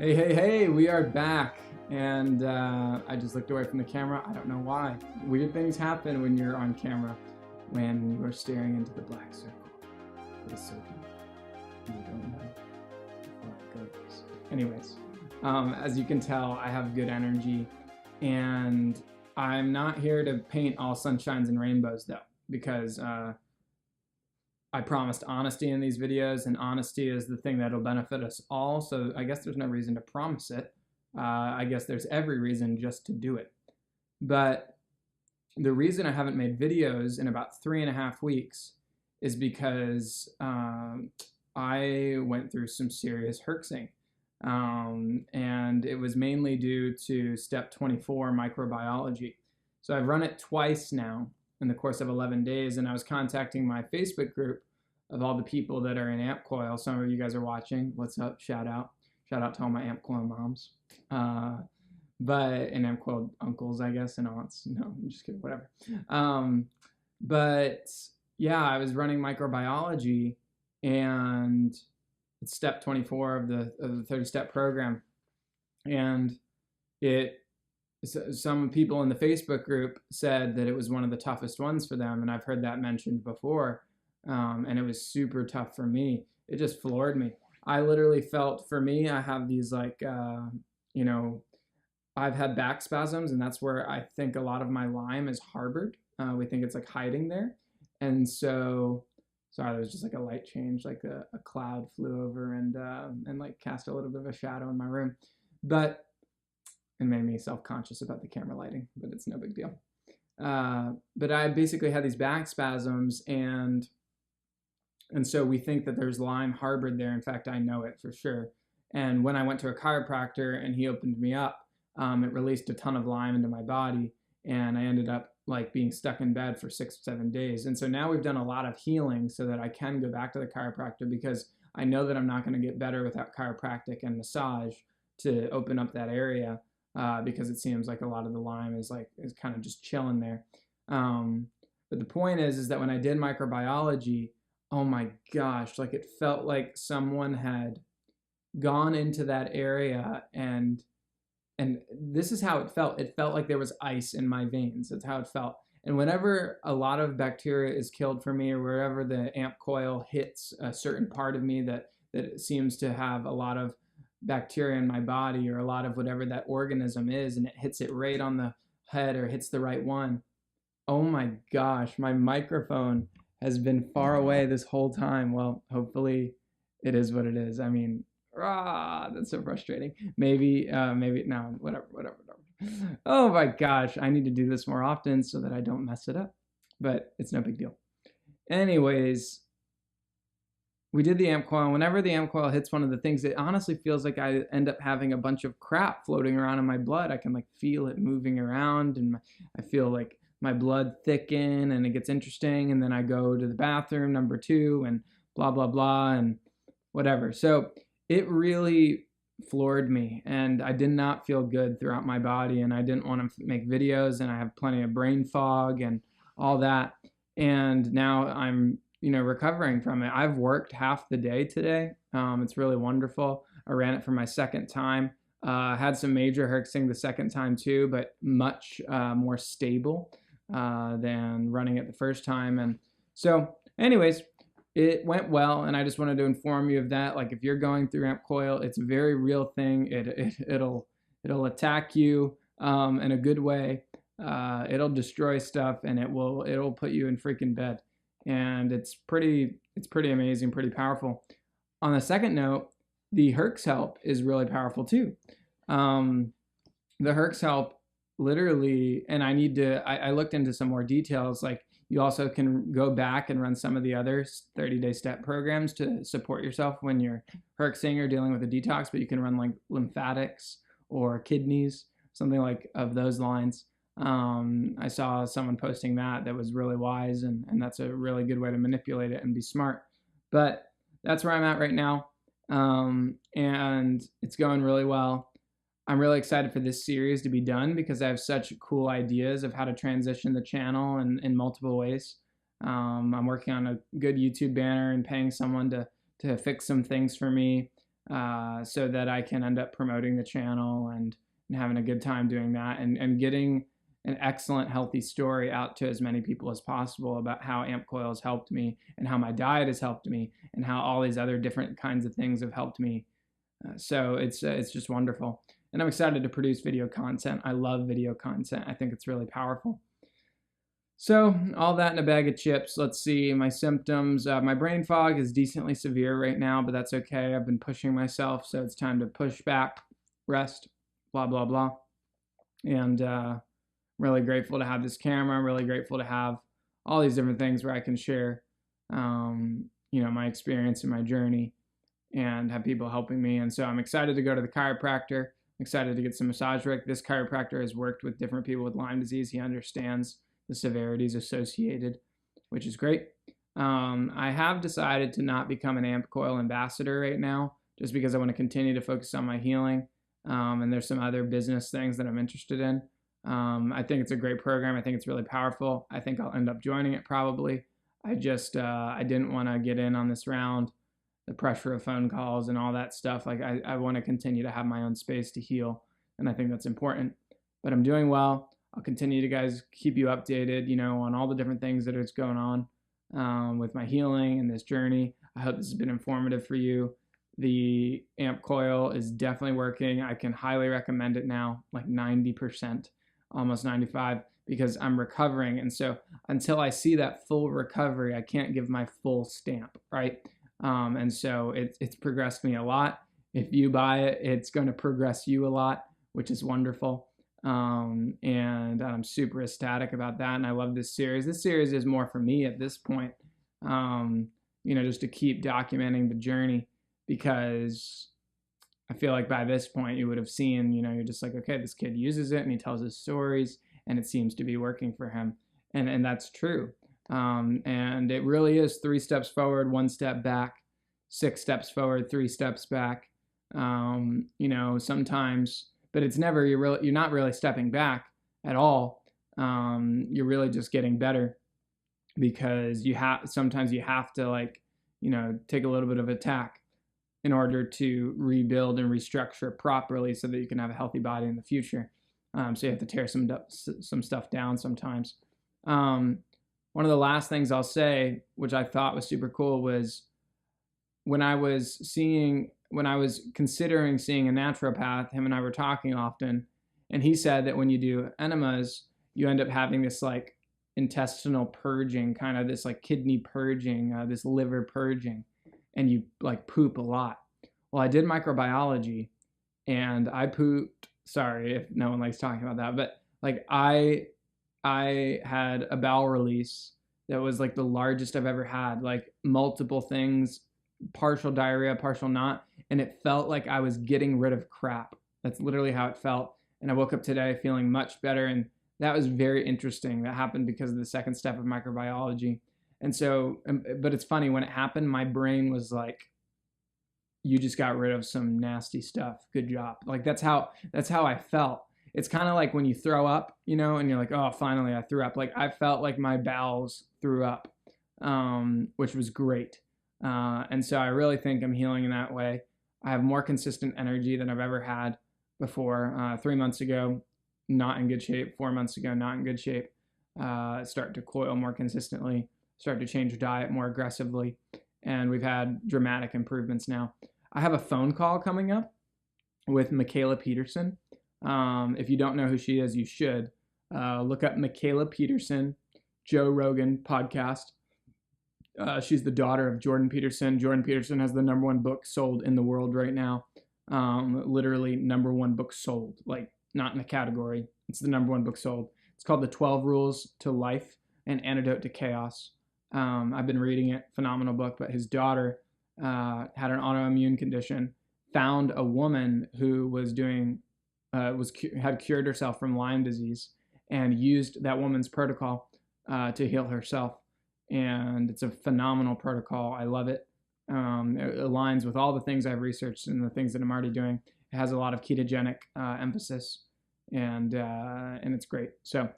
Hey, hey, hey, we are back. And I just looked away from the camera. I don't know why. Weird things happen when you're on camera, when you are staring into the black circle. It is so deep. You don't know how far it goes. Anyways, as you can tell, I have good energy. And I'm not here to paint all sunshines and rainbows, though, because I promised honesty in these videos, and honesty is the thing that'll benefit us all. So I guess there's no reason to promise it. I guess there's every reason just to do it. But the reason I haven't made videos in about 3.5 weeks is because I went through some serious herxing. And it was mainly due to step 24 microbiology. So I've run it twice now in the course of 11 days, and I was contacting my Facebook group of all the people that are in AmpCoil. Some of you guys are watching. What's up? Shout out to all my AmpCoil moms. And AmpCoil uncles, I guess, and aunts. No, I'm just kidding, whatever. But yeah, I was running microbiology, and it's step 24 of the 30-step program. And some people in the Facebook group said that it was one of the toughest ones for them, and I've heard that mentioned before, and it was super tough for me. It just floored me. I literally felt, for me, I have these I've had back spasms, and that's where I think a lot of my Lyme is harbored. We think it's like hiding there. And so, sorry, there was just like a light change, like a cloud flew over and like cast a little bit of a shadow in my room. But it made me self-conscious about the camera lighting, but it's no big deal. But I basically had these back spasms, and so we think that there's Lyme harbored there. In fact, I know it for sure. And when I went to a chiropractor and he opened me up, it released a ton of Lyme into my body, and I ended up like being stuck in bed for 6 or 7 days. And so now we've done a lot of healing so that I can go back to the chiropractor, because I know that I'm not going to get better without chiropractic and massage to open up that area. Because it seems like a lot of the Lyme is kind of just chilling there. But the point is that when I did microbiology, oh my gosh, like it felt like someone had gone into that area, and this is how it felt. It felt like there was ice in my veins. That's how it felt. And whenever a lot of bacteria is killed for me, or wherever the AmpCoil hits a certain part of me that seems to have a lot of bacteria in my body, or a lot of whatever that organism is, and it hits it right on the head or hits the right one, oh my gosh, my microphone has been far away this whole time. Well, hopefully it is what it is. I mean, that's so frustrating. Maybe no, whatever. Oh my gosh, I need to do this more often so that I don't mess it up, but it's no big deal. Anyways, we did the AmpCoil, and whenever the AmpCoil hits one of the things, it honestly feels like I end up having a bunch of crap floating around in my blood. I can like feel it moving around, and I feel like my blood thicken, and it gets interesting, and then I go to the bathroom, number 2, and blah, blah, blah, and whatever. So it really floored me, and I did not feel good throughout my body, and I didn't want to make videos, and I have plenty of brain fog and all that. And now I'm recovering from it. I've worked half the day today. It's really wonderful. I ran it for my second time. Had some major herxing the second time too, but much more stable than running it the first time. And so anyways, it went well, and I just wanted to inform you of that. Like, if you're going through AmpCoil, it's a very real thing. It'll attack you in a good way. It'll destroy stuff, and it'll put you in freaking bed. And it's pretty amazing, pretty powerful. On the second note, the Herx help is really powerful too. The Herx help literally, and I looked into some more details, like you also can go back and run some of the other 30-day step programs to support yourself when you're herxing or dealing with a detox, but you can run like lymphatics or kidneys, something like of those lines. I saw someone posting that was really wise, and that's a really good way to manipulate it and be smart. But that's where I'm at right now, and it's going really well. I'm really excited for this series to be done, because I have such cool ideas of how to transition the channel in multiple ways. I'm working on a good YouTube banner and paying someone to fix some things for me. so that I can end up promoting the channel and having a good time doing that, and getting an excellent healthy story out to as many people as possible about how Amp Coil has helped me, and how my diet has helped me, and how all these other different kinds of things have helped me. So it's just wonderful. And I'm excited to produce video content. I love video content. I think it's really powerful. So all that in a bag of chips. Let's see my symptoms. My brain fog is decently severe right now, but that's okay. I've been pushing myself, so it's time to push back, rest, blah, blah, blah. And really grateful to have this camera. I'm really grateful to have all these different things where I can share, my experience and my journey, and have people helping me. And so I'm excited to go to the chiropractor. I'm excited to get some massage work. This chiropractor has worked with different people with Lyme disease. He understands the severities associated, which is great. I have decided to not become an Amp Coil ambassador right now, just because I want to continue to focus on my healing. And there's some other business things that I'm interested in. I think it's a great program. I think it's really powerful. I think I'll end up joining it probably. I didn't want to get in on this round, the pressure of phone calls and all that stuff. Like I want to continue to have my own space to heal, and I think that's important. But I'm doing well. I'll continue to guys keep you updated, on all the different things that is going on with my healing and this journey. I hope this has been informative for you. The Amp Coil is definitely working. I can highly recommend it now, like 90%, almost 95%, because I'm recovering. And so until I see that full recovery, I can't give my full stamp, right? And so it's progressed me a lot. If you buy it, it's going to progress you a lot, which is wonderful. And I'm super ecstatic about that. And I love this series. This series is more for me at this point, just to keep documenting the journey, because I feel like by this point you would have seen, you're just like, okay, this kid uses it and he tells his stories and it seems to be working for him. And that's true. And it really is 3 steps forward, 1 step back, 6 steps forward, 3 steps back. Sometimes, but it's never, you're not really stepping back at all. You're really just getting better, because sometimes you have to take a little bit of attack in order to rebuild and restructure properly so that you can have a healthy body in the future. So you have to tear some stuff down sometimes. One of the last things I'll say, which I thought was super cool, was when I was considering seeing a naturopath, him and I were talking often, and he said that when you do enemas, you end up having this like intestinal purging, kind of this like kidney purging, this liver purging, and you like poop a lot. Well, I did microbiology, and I pooped. Sorry if no one likes talking about that, but like I had a bowel release that was like the largest I've ever had, like multiple things, partial diarrhea, partial not, and it felt like I was getting rid of crap. That's literally how it felt. And I woke up today feeling much better, and that was very interesting. That happened because of the second step of microbiology. And so, but it's funny, when it happened, my brain was like, you just got rid of some nasty stuff. Good job. Like that's how I felt. It's kind of like when you throw up, and you're like, oh, finally I threw up. Like I felt like my bowels threw up, which was great. And so I really think I'm healing in that way. I have more consistent energy than I've ever had before. 3 months ago, not in good shape. 4 months ago, not in good shape. Start to coil more consistently, start to change diet more aggressively. And we've had dramatic improvements now. I have a phone call coming up with Mikhaila Peterson. If you don't know who she is, you should. Look up Mikhaila Peterson, Joe Rogan podcast. She's the daughter of Jordan Peterson. Jordan Peterson has the #1 book sold in the world right now. Literally #1 book sold, like not in a category. It's the #1 book sold. It's called The 12 Rules to Life, an Antidote to Chaos. I've been reading it, phenomenal book, but his daughter had an autoimmune condition, found a woman who was had cured herself from Lyme disease, and used that woman's protocol to heal herself. And it's a phenomenal protocol. I love it. It aligns with all the things I've researched and the things that I'm already doing. It has a lot of ketogenic emphasis, and it's great. So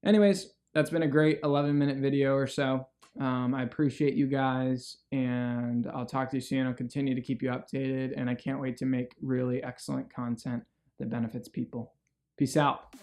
anyways, that's been a great 11-minute video or so. I appreciate you guys, and I'll talk to you soon. I'll continue to keep you updated, and I can't wait to make really excellent content that benefits people. Peace out.